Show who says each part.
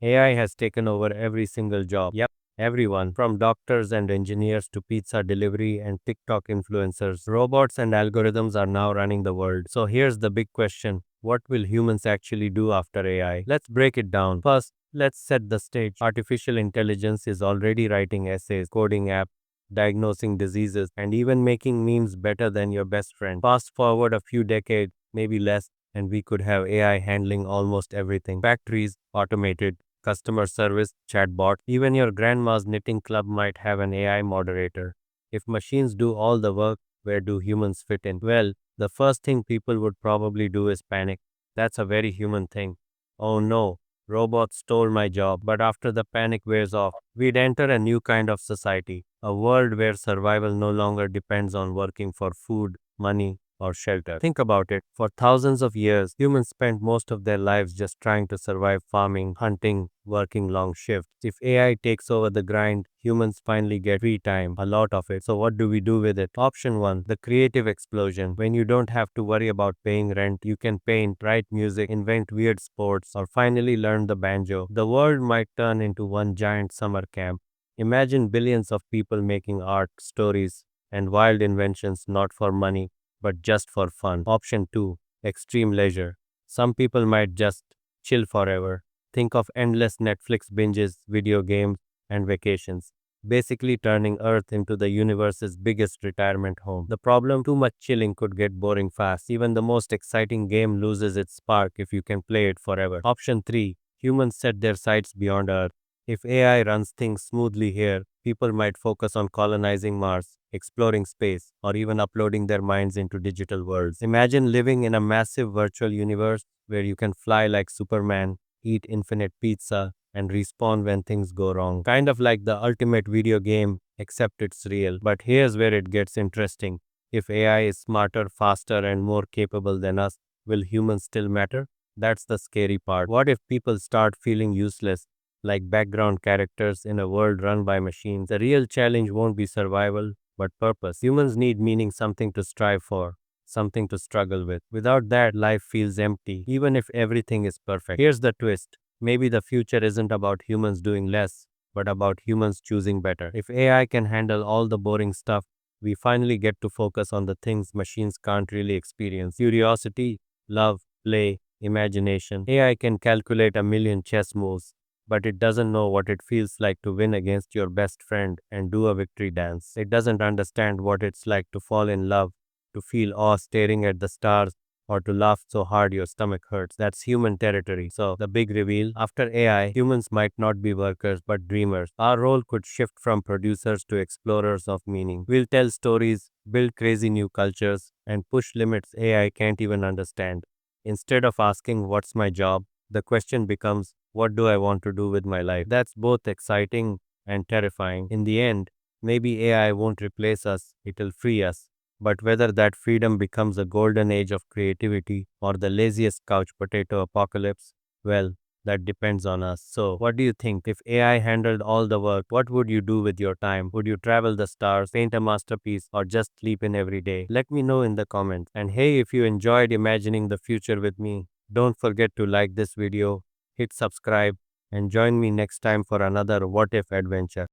Speaker 1: AI has taken over every single job. Yep, everyone, from doctors and engineers to pizza delivery and TikTok influencers. Robots and algorithms are now running the world. So here's the big question. What will humans actually do after AI? Let's break it down. First, let's set the stage. Artificial intelligence is already writing essays, coding apps, diagnosing diseases, and even making memes better than your best friend. Fast forward a few decades, maybe less, and we could have AI handling almost everything. Factories, automated, customer service, chatbot, even your grandma's knitting club might have an AI moderator. If machines do all the work, where do humans fit in? Well, the first thing people would probably do is panic. That's a very human thing. Oh no, robots stole my job. But after the panic wears off, we'd enter a new kind of society, a world where survival no longer depends on working for food, money, or shelter. Think about it. For thousands of years, humans spent most of their lives just trying to survive farming, hunting, working long shifts. If AI takes over the grind, humans finally get free time, a lot of it. So what do we do with it? Option 1, the creative explosion. When you don't have to worry about paying rent, you can paint, write music, invent weird sports, or finally learn the banjo. The world might turn into one giant summer camp. Imagine billions of people making art, stories, and wild inventions not for money but just for fun. Option 2, extreme leisure. Some people might just chill forever. Think of endless Netflix binges, video games, and vacations. Basically turning Earth into the universe's biggest retirement home. The problem, too much chilling could get boring fast. Even the most exciting game loses its spark if you can play it forever. Option 3, humans set their sights beyond Earth. If AI runs things smoothly here, people might focus on colonizing Mars, exploring space, or even uploading their minds into digital worlds. Imagine living in a massive virtual universe where you can fly like Superman, eat infinite pizza, and respawn when things go wrong. Kind of like the ultimate video game, except it's real. But here's where it gets interesting. If AI is smarter, faster, and more capable than us, will humans still matter? That's the scary part. What if people start feeling useless, like background characters in a world run by machines? The real challenge won't be survival, but purpose. Humans need meaning, something to strive for, something to struggle with. Without that, life feels empty, even if everything is perfect. Here's the twist. Maybe the future isn't about humans doing less, but about humans choosing better. If AI can handle all the boring stuff, we finally get to focus on the things machines can't really experience: curiosity, love, play, imagination. AI can calculate a million chess moves, but it doesn't know what it feels like to win against your best friend and do a victory dance. It doesn't understand what it's like to fall in love, to feel awe staring at the stars, or to laugh so hard your stomach hurts. That's human territory. So, the big reveal, after AI, humans might not be workers but dreamers. Our role could shift from producers to explorers of meaning. We'll tell stories, build crazy new cultures, and push limits AI can't even understand. Instead of asking, "What's my job?" the question becomes, "What do I want to do with my life?" That's both exciting and terrifying. In the end, maybe AI won't replace us, it'll free us. But whether that freedom becomes a golden age of creativity or the laziest couch potato apocalypse, well, that depends on us. So, what do you think? If AI handled all the work, what would you do with your time? Would you travel the stars, paint a masterpiece, or just sleep in every day? Let me know in the comments. And hey, if you enjoyed imagining the future with me, don't forget to like this video, hit subscribe, and join me next time for another What If adventure.